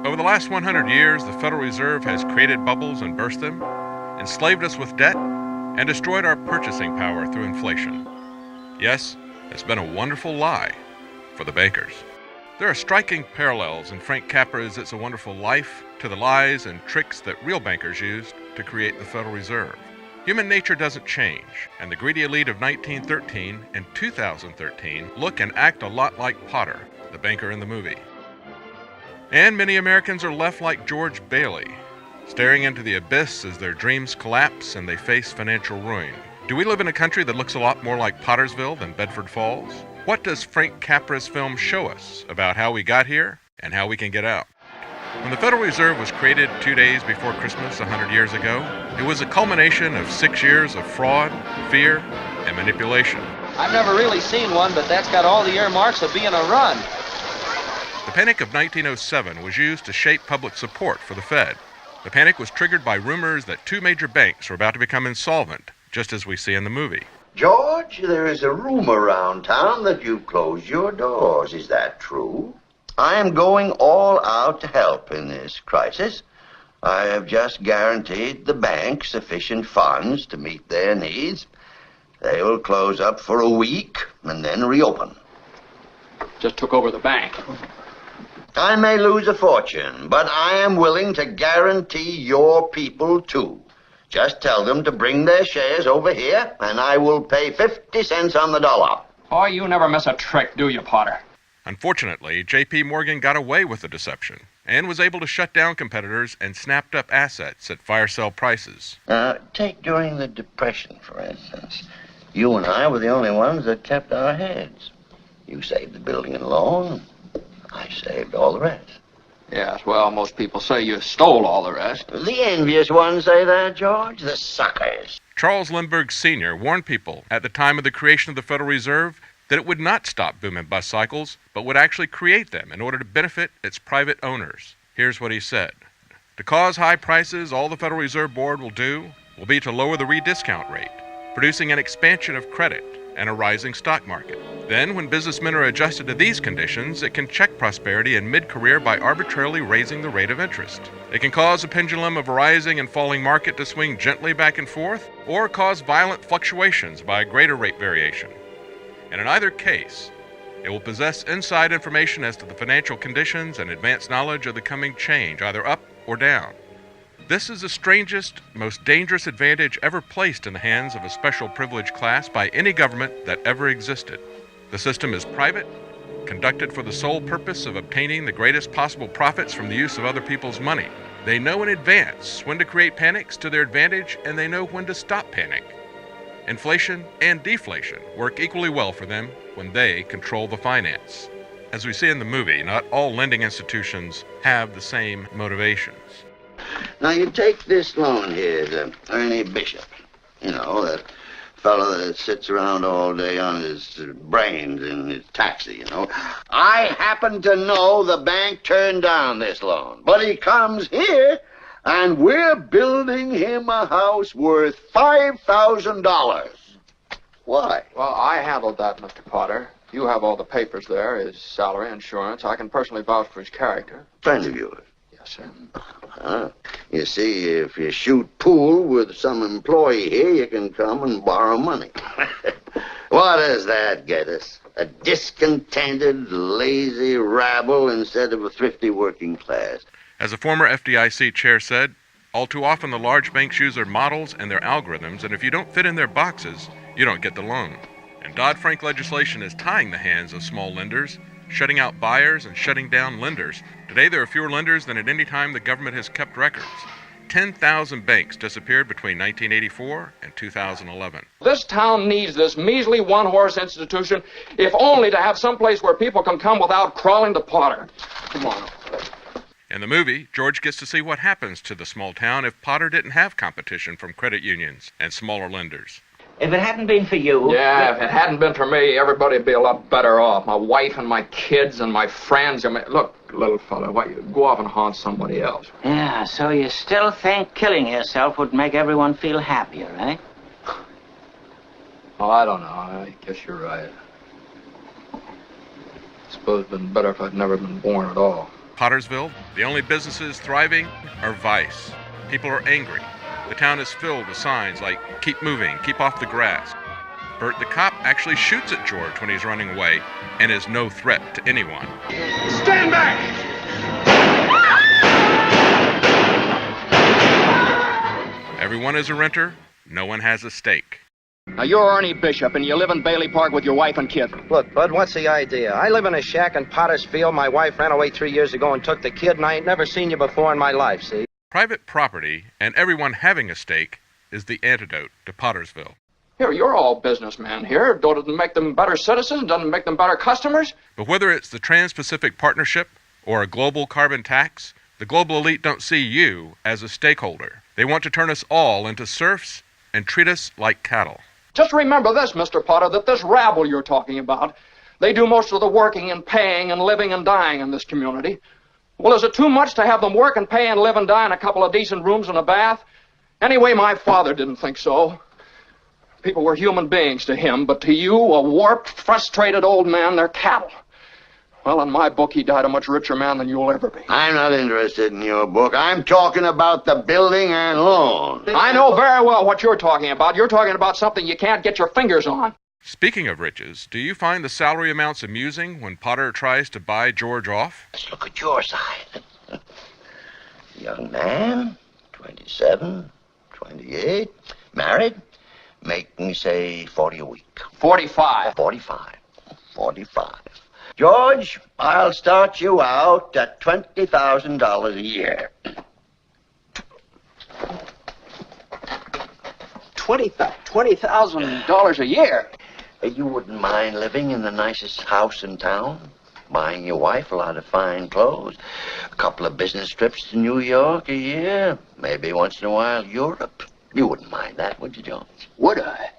Over the last 100 years, the Federal Reserve has created bubbles and burst them, enslaved us with debt, and destroyed our purchasing power through inflation. Yes, it's been a wonderful lie for the bankers. There are striking parallels in Frank Capra's It's a Wonderful Life to the lies and tricks that real bankers used to create the Federal Reserve. Human nature doesn't change, and the greedy elite of 1913 and 2013 look and act a lot like Potter, the banker in the movie. And many Americans are left like George Bailey, staring into the abyss as their dreams collapse and they face financial ruin. Do we live in a country that looks a lot more like Pottersville than Bedford Falls? What does Frank Capra's film show us about how we got here and how we can get out? When the Federal Reserve was created 2 days before Christmas 100 years ago, it was a culmination of 6 years of fraud, fear, and manipulation. I've never really seen one, but that's got all the earmarks of being a run. The Panic of 1907 was used to shape public support for the Fed. The panic was triggered by rumors that 2 major banks were about to become insolvent, just as we see in the movie. George, there is a rumor around town that you've closed your doors. Is that true? I am going all out to help in this crisis. I have just guaranteed the bank sufficient funds to meet their needs. They will close up for a week and then reopen. Just took over the bank. I may lose a fortune, but I am willing to guarantee your people too. Just tell them to bring their shares over here, and I will pay 50 cents on the dollar. Oh, you never miss a trick, do you, Potter? Unfortunately, J.P. Morgan got away with the deception and was able to shut down competitors and snapped up assets at fire sale prices. Take during the Depression, for instance. You and I were the only ones that kept our heads. You saved the building and loan. I saved all the rest. Yes, well, most people say you stole all the rest. The envious ones say that, George. The suckers. Charles Lindbergh Sr. warned people at the time of the creation of the Federal Reserve that it would not stop boom and bust cycles, but would actually create them in order to benefit its private owners. Here's what he said. To cause high prices, all the Federal Reserve Board will do will be to lower the rediscount rate, producing an expansion of credit and a rising stock market. Then, when businessmen are adjusted to these conditions, it can check prosperity in mid-career by arbitrarily raising the rate of interest. It can cause a pendulum of a rising and falling market to swing gently back and forth, or cause violent fluctuations by a greater rate variation. And in either case, it will possess inside information as to the financial conditions and advanced knowledge of the coming change, either up or down. This is the strangest, most dangerous advantage ever placed in the hands of a special privileged class by any government that ever existed. The system is private, conducted for the sole purpose of obtaining the greatest possible profits from the use of other people's money. They know in advance when to create panics to their advantage, and they know when to stop panic. Inflation and deflation work equally well for them when they control the finance. As we see in the movie, not all lending institutions have the same motivations. Now, you take this loan here to Ernie Bishop. You know, that fellow that sits around all day on his brains in his taxi, you know. I happen to know the bank turned down this loan, but he comes here, and we're building him a house worth $5,000. Why? Well, I handled that, Mr. Potter. You have all the papers there, his salary, insurance. I can personally vouch for his character. Friend of yours? Yes, sir. You see, if you shoot pool with some employee here, you can come and borrow money. What does that get us? A discontented, lazy rabble instead of a thrifty working class. As a former FDIC chair said, all too often the large banks use their models and their algorithms, and if you don't fit in their boxes, you don't get the loan. And Dodd-Frank legislation is tying the hands of small lenders, shutting out buyers and shutting down lenders. Today there are fewer lenders than at any time the government has kept records. 10,000 banks disappeared between 1984 and 2011. This town needs this measly one-horse institution, if only to have some place where people can come without crawling to Potter. Come on. In the movie, George gets to see what happens to the small town if Potter didn't have competition from credit unions and smaller lenders. If it hadn't been for you... Yeah, if it hadn't been for me, everybody'd be a lot better off. My wife and my kids and my friends. I mean, look, little fella, why you go off and haunt somebody else? Yeah, so you still think killing yourself would make everyone feel happier, eh? Oh, I don't know. I guess you're right. I suppose it'd been better if I'd never been born at all. Pottersville, the only businesses thriving are vice. People are angry. The town is filled with signs like, "Keep moving, keep off the grass." Bert the cop actually shoots at George when he's running away and is no threat to anyone. Stand back! Everyone is a renter, no one has a stake. Now, you're Ernie Bishop, and you live in Bailey Park with your wife and kid. Look, Bud, what's the idea? I live in a shack in Pottersfield. My wife ran away 3 years ago and took the kid, and I ain't never seen you before in my life, see? Private property and everyone having a stake is the antidote to Pottersville. Here, you're all businessmen here. Doesn't it make them better citizens? Doesn't it make them better customers? But whether it's the Trans-Pacific Partnership or a global carbon tax, the global elite don't see you as a stakeholder. They want to turn us all into serfs and treat us like cattle. Just remember this, Mr. Potter, that this rabble you're talking about, they do most of the working and paying and living and dying in this community. Well, is it too much to have them work and pay and live and die in a couple of decent rooms and a bath? Anyway, my father didn't think so. People were human beings to him, but to you, a warped, frustrated old man, they're cattle. Well, in my book, he died a much richer man than you'll ever be. I'm not interested in your book. I'm talking about the building and loan. I know very well what you're talking about. You're talking about something you can't get your fingers on. Speaking of riches, do you find the salary amounts amusing when Potter tries to buy George off? Let's look at your side. Young man, 27, 28, married, making, say, 40 a week. 45. 45. 45. George, I'll start you out at $20,000 a year. $20,000 a year? You wouldn't mind living in the nicest house in town? Buying your wife a lot of fine clothes, a couple of business trips to New York a year, maybe once in a while Europe. You wouldn't mind that, would you, Jones? Would I?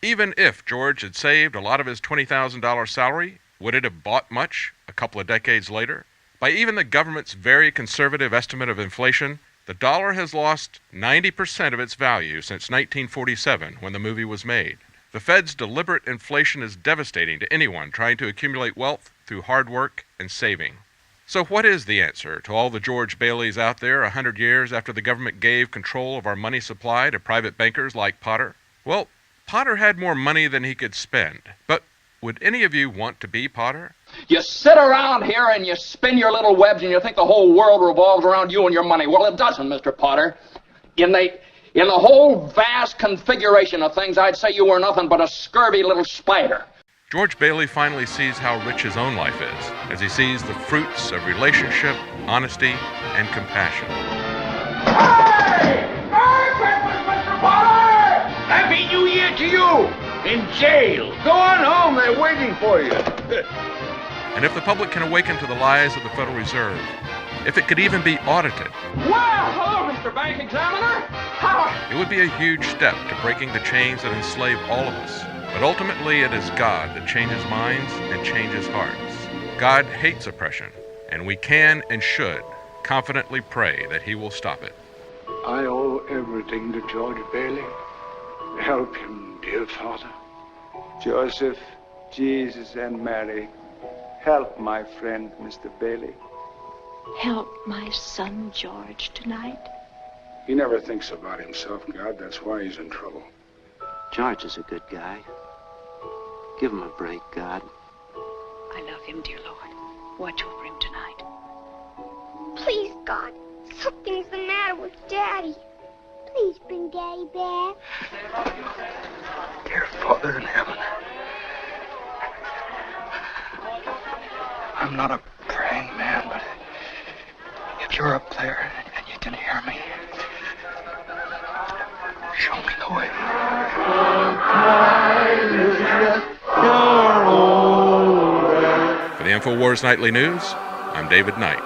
Even if George had saved a lot of his $20,000 salary, would it have bought much a couple of decades later? By even the government's very conservative estimate of inflation, the dollar has lost 90% of its value since 1947, when the movie was made. The Fed's deliberate inflation is devastating to anyone trying to accumulate wealth through hard work and saving. So what is the answer to all the George Baileys out there 100 years after the government gave control of our money supply to private bankers like Potter? Well, Potter had more money than he could spend. But would any of you want to be Potter? You sit around here and you spin your little webs and you think the whole world revolves around you and your money. Well, it doesn't, Mr. Potter. In the whole vast configuration of things, I'd say you were nothing but a scurvy little spider. George Bailey finally sees how rich his own life is, as he sees the fruits of relationship, honesty, and compassion. Hey! Merry Christmas, Mr. Potter! Happy New Year to you! In jail. Go on home, they're waiting for you. And if the public can awaken to the lies of the Federal Reserve, if it could even be audited, Well, hello, Mr. Bank Examiner. How? it would be a huge step to breaking the chains that enslave all of us. But ultimately, it is God that changes minds and changes hearts. God hates oppression, and we can and should confidently pray that He will stop it. I owe everything to George Bailey. Help him, dear Father. Joseph, Jesus, and Mary, help my friend, Mr. Bailey. Help my son George tonight. He never thinks about himself, God. That's why he's in trouble. George is a good guy. Give him a break, God. I love him, dear Lord. Watch over him tonight. Please, God, something's the matter with Daddy. Please bring Daddy back. Dear Father in heaven, I'm not a praying man, but if you're up there and you can hear me, show me the way. For the InfoWars Nightly News, I'm David Knight.